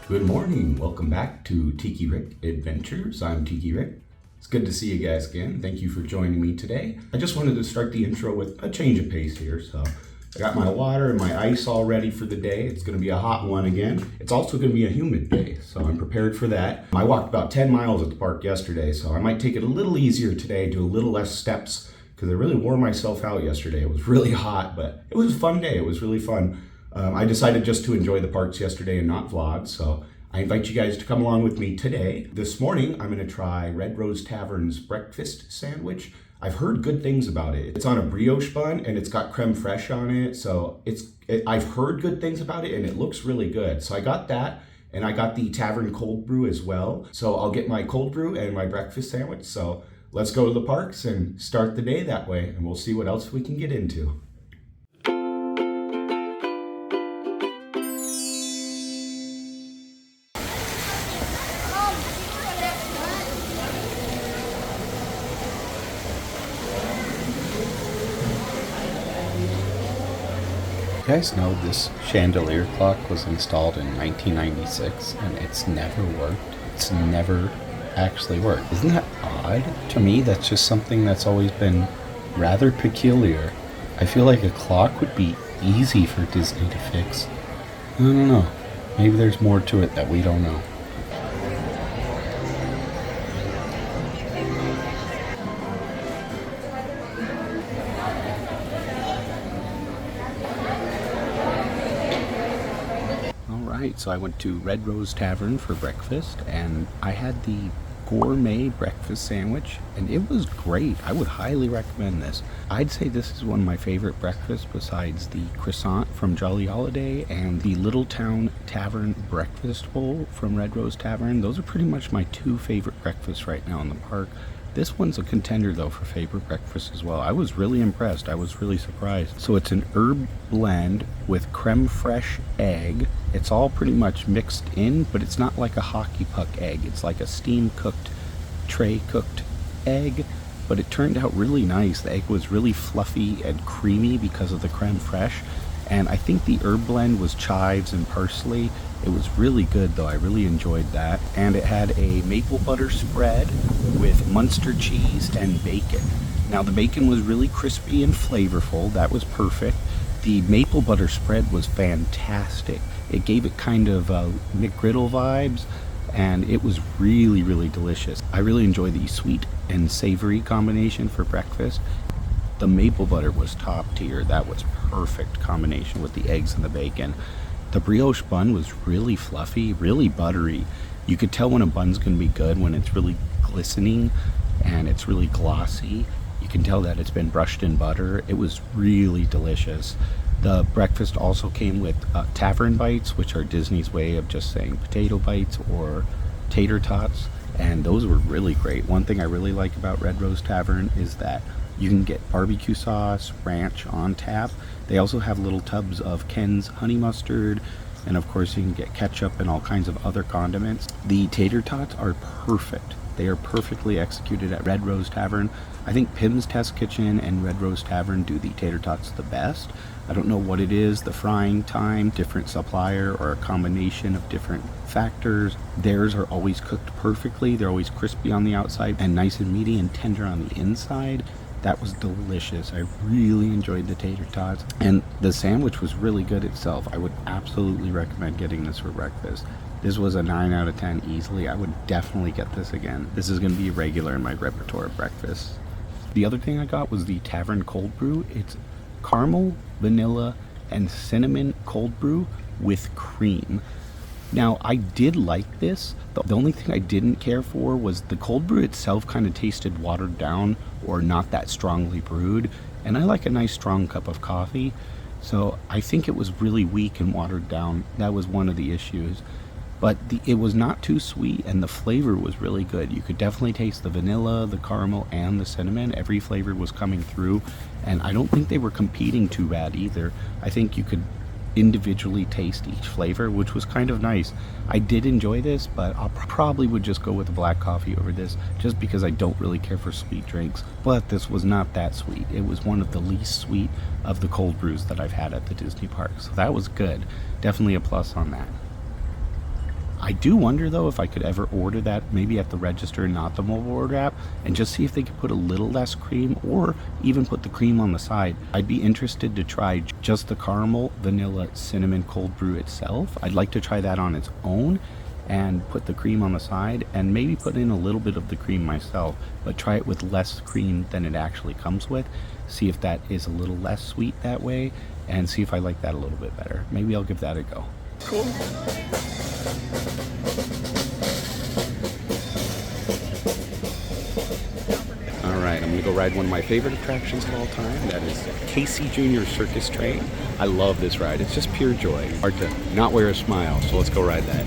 Good morning. Welcome back to Tiki Rick Adventures. I'm Tiki Rick. It's good to see you guys again. Thank you for joining me today. I just wanted to start the intro with a change of pace here. So I got my water and my ice all ready for the day. It's going to be a hot one again. It's also going to be a humid day, so I'm prepared for that. I walked about 10 miles at the park yesterday, so I might take it a little easier today, do a little less steps, because I really wore myself out yesterday. It was really hot, but it was a fun day. It was really fun. I decided just to enjoy the parks yesterday and not vlog, so I invite you guys to come along with me today. This morning, I'm going to try Red Rose Taverne's breakfast sandwich. I've heard good things about it. It's on a brioche bun and it's got creme fraiche on it, so I've heard good things about it and it looks really good. So I got that, and I got the Taverne Cold Brew as well. So I'll get my cold brew and my breakfast sandwich. So let's go to the parks and start the day that way, and we'll see what else we can get into. You guys know this chandelier clock was installed in 1996 and it's never worked. It's never actually worked. Isn't that odd? To me, that's just something that's always been rather peculiar. I feel like a clock would be easy for Disney to fix. I don't know. Maybe there's more to it that we don't know. So I went to Red Rose Taverne for breakfast, and I had the Gourmet Breakfast Sandwich, and it was great. I would highly recommend this. I'd say this is one of my favorite breakfasts besides the croissant from Jolly Holiday and the Little Town Tavern Breakfast Bowl from Red Rose Tavern. Those are pretty much my two favorite breakfasts right now in the park. This one's a contender, though, for favorite breakfast as well. I was really impressed. I was really surprised. So it's an herb blend with creme fraiche egg. It's all pretty much mixed in, but it's not like a hockey puck egg. It's like a steam-cooked, tray-cooked egg, but it turned out really nice. The egg was really fluffy and creamy because of the creme fraiche, and I think the herb blend was chives and parsley. It was really good, though. I really enjoyed that. And it had a maple butter spread with Munster cheese and bacon. Now, the bacon was really crispy and flavorful. That was perfect. The maple butter spread was fantastic. It gave it kind of McGriddle vibes, and it was really, really delicious. I really enjoy the sweet and savory combination for breakfast. The maple butter was top tier. That was perfect combination with the eggs and the bacon. The brioche bun was really fluffy, really buttery. You could tell when a bun's going to be good when it's really glistening and it's really glossy. You can tell that it's been brushed in butter. It was really delicious. The breakfast also came with tavern bites, which are Disney's way of just saying potato bites or tater tots, and those were really great. One thing I really like about Red Rose Tavern is that you can get barbecue sauce, ranch on tap. They also have little tubs of Ken's honey mustard, and of course you can get ketchup and all kinds of other condiments. The tater tots are perfect. They are perfectly executed at Red Rose Tavern. I think Pim's Test Kitchen and Red Rose Tavern do the tater tots the best. I don't know what it is, the frying time, different supplier, or a combination of different factors. Theirs are always cooked perfectly. They're always crispy on the outside and nice and meaty and tender on the inside. That was delicious. I really enjoyed the tater tots, and the sandwich was really good itself. I would absolutely recommend getting this for breakfast. This was a 9 out of 10 easily. I would definitely get this again. This is going to be regular in my repertoire of breakfast. The other thing I got was the Taverne Cold Brew. It's caramel, vanilla, and cinnamon cold brew with cream. Now, I did like this. The only thing I didn't care for was the cold brew itself kind of tasted watered down or not that strongly brewed. And I like a nice strong cup of coffee. So I think it was really weak and watered down. That was one of the issues. But it was not too sweet, and the flavor was really good. You could definitely taste the vanilla, the caramel, and the cinnamon. Every flavor was coming through, and I don't think they were competing too bad either. I think you could individually taste each flavor, which was kind of nice. I did enjoy this, but I probably would just go with the black coffee over this, just because I don't really care for sweet drinks. But this was not that sweet. It was one of the least sweet of the cold brews that I've had at the Disney park, so that was good. Definitely a plus on that. I do wonder though if I could ever order that maybe at the register, not the mobile order app, and just see if they could put a little less cream or even put the cream on the side. I'd be interested to try just the caramel, vanilla, cinnamon cold brew itself. I'd like to try that on its own and put the cream on the side and maybe put in a little bit of the cream myself, but try it with less cream than it actually comes with. See if that is a little less sweet that way and see if I like that a little bit better. Maybe I'll give that a go. Cool. Alright, I'm gonna go ride one of my favorite attractions of all time. That is Casey Jr. Circus Train. I love this ride. It's just pure joy. Hard to not wear a smile, so let's go ride that.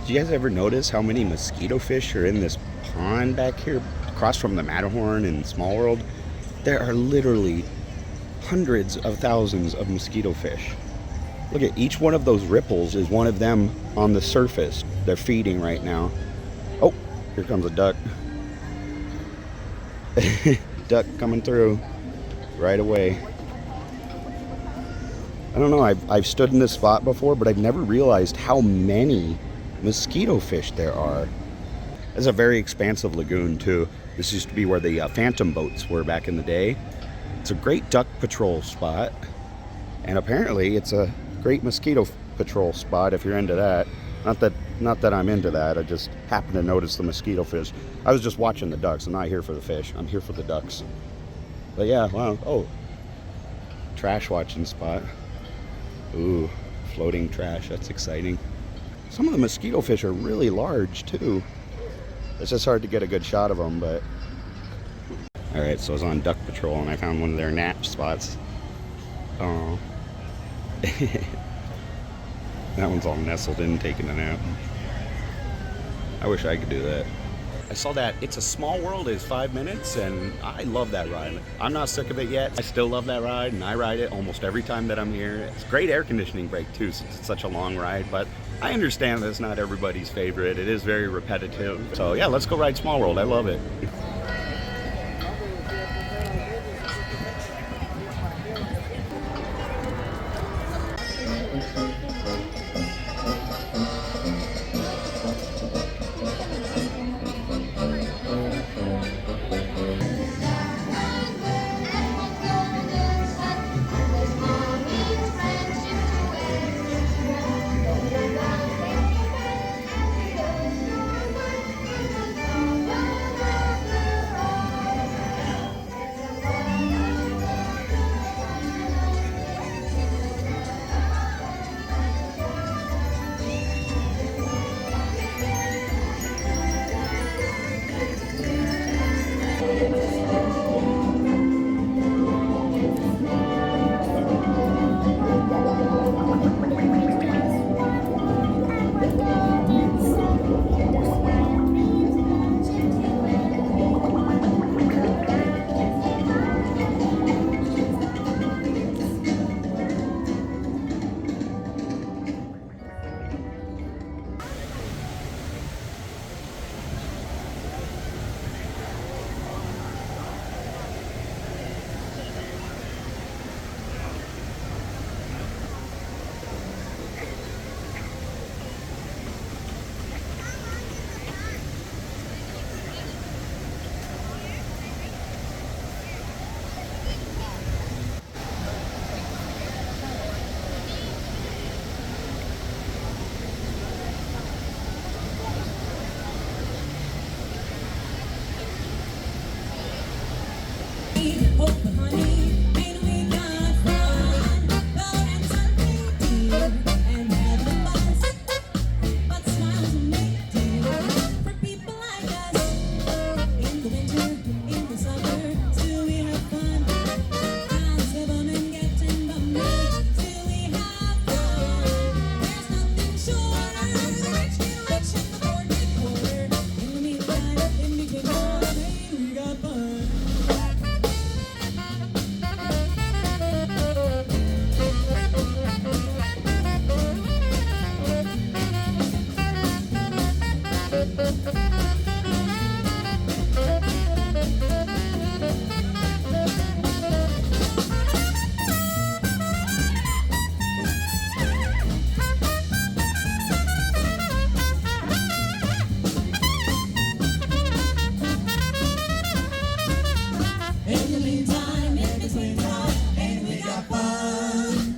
Do you guys ever notice how many mosquito fish are in this pond back here across from the Matterhorn in Small World? There are literally hundreds of thousands of mosquito fish. Look at each one of those ripples is one of them on the surface. They're feeding right now. Oh, here comes a duck. Duck coming through right away. I don't know, I've stood in this spot before, but I've never realized how many mosquito fish there are. It's a very expansive lagoon too. This used to be where the phantom boats were back in the day. It's a great duck patrol spot, and apparently it's a great mosquito patrol spot if you're into that. Not that I'm into that, I just happened to notice the mosquito fish. I was just watching the ducks. I'm not here for the fish, I'm here for the ducks. But yeah, wow. Oh, trash watching spot. Ooh, floating trash, that's exciting. Some of the mosquito fish are really large too. It's just hard to get a good shot of them, but... Alright, so I was on duck patrol and I found one of their nap spots. Oh. That one's all nestled in, taking a nap. I wish I could do that. I saw that It's a Small World is 5 minutes, and I love that ride. I'm not sick of it yet. I still love that ride, and I ride it almost every time that I'm here. It's a great air conditioning break, too, since it's such a long ride, but I understand that it's not everybody's favorite. It is very repetitive. So, yeah, let's go ride Small World. I love it.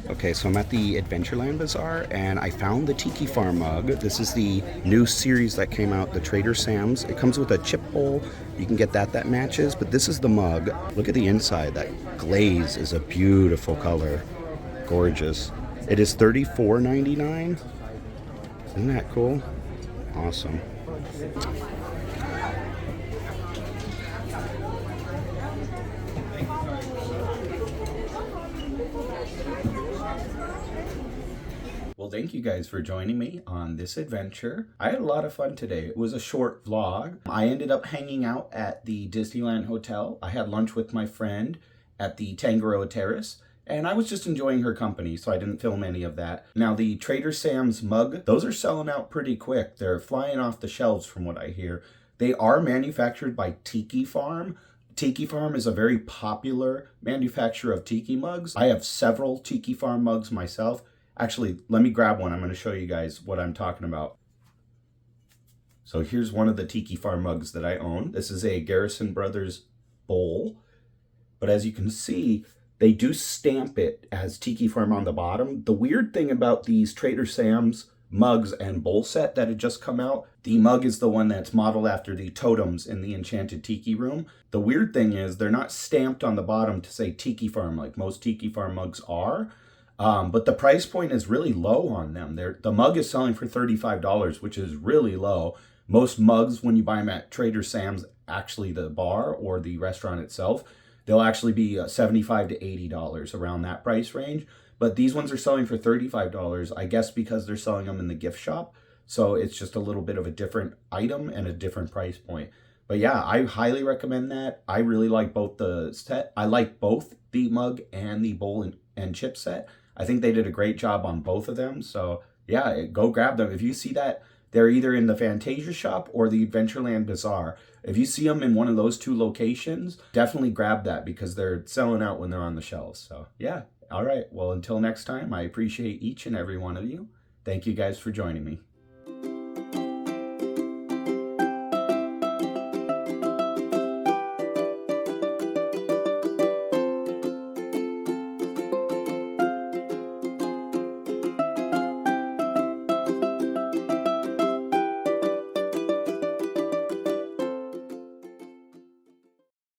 Okay, so I'm at the Adventureland Bazaar, and I found the Tiki Farm mug. This is the new series that came out, the Trader Sam's. It comes with a chip bowl. You can get that matches, but this is the mug. Look at the inside. That glaze is a beautiful color. Gorgeous. It is $34.99. Isn't that cool? Awesome. Well, thank you guys for joining me on this adventure. I had a lot of fun today. It was a short vlog. I ended up hanging out at the Disneyland Hotel. I had lunch with my friend at the Tangaroa Terrace, and I was just enjoying her company, so I didn't film any of that. Now, the Trader Sam's mug, those are selling out pretty quick. They're flying off the shelves from what I hear. They are manufactured by Tiki Farm. Tiki Farm is a very popular manufacturer of tiki mugs. I have several Tiki Farm mugs myself. Actually, let me grab one. I'm going to show you guys what I'm talking about. So here's one of the Tiki Farm mugs that I own. This is a Garrison Brothers bowl. But as you can see, they do stamp it as Tiki Farm on the bottom. The weird thing about these Trader Sam's mugs and bowl set that had just come out, the mug is the one that's modeled after the totems in the Enchanted Tiki Room. The weird thing is they're not stamped on the bottom to say Tiki Farm like most Tiki Farm mugs are. But the price point is really low on them. The mug is selling for $35, which is really low. Most mugs, when you buy them at Trader Sam's, actually the bar or the restaurant itself, they'll actually be $75 to $80 around that price range. But these ones are selling for $35, I guess because they're selling them in the gift shop. So it's just a little bit of a different item and a different price point. But yeah, I highly recommend that. I really like both the set. I like both the mug and the bowl and chip set. I think they did a great job on both of them. So yeah, go grab them. If you see that, they're either in the Fantasia shop or the Adventureland Bazaar. If you see them in one of those two locations, definitely grab that because they're selling out when they're on the shelves. So yeah, all right. Well, until next time, I appreciate each and every one of you. Thank you guys for joining me.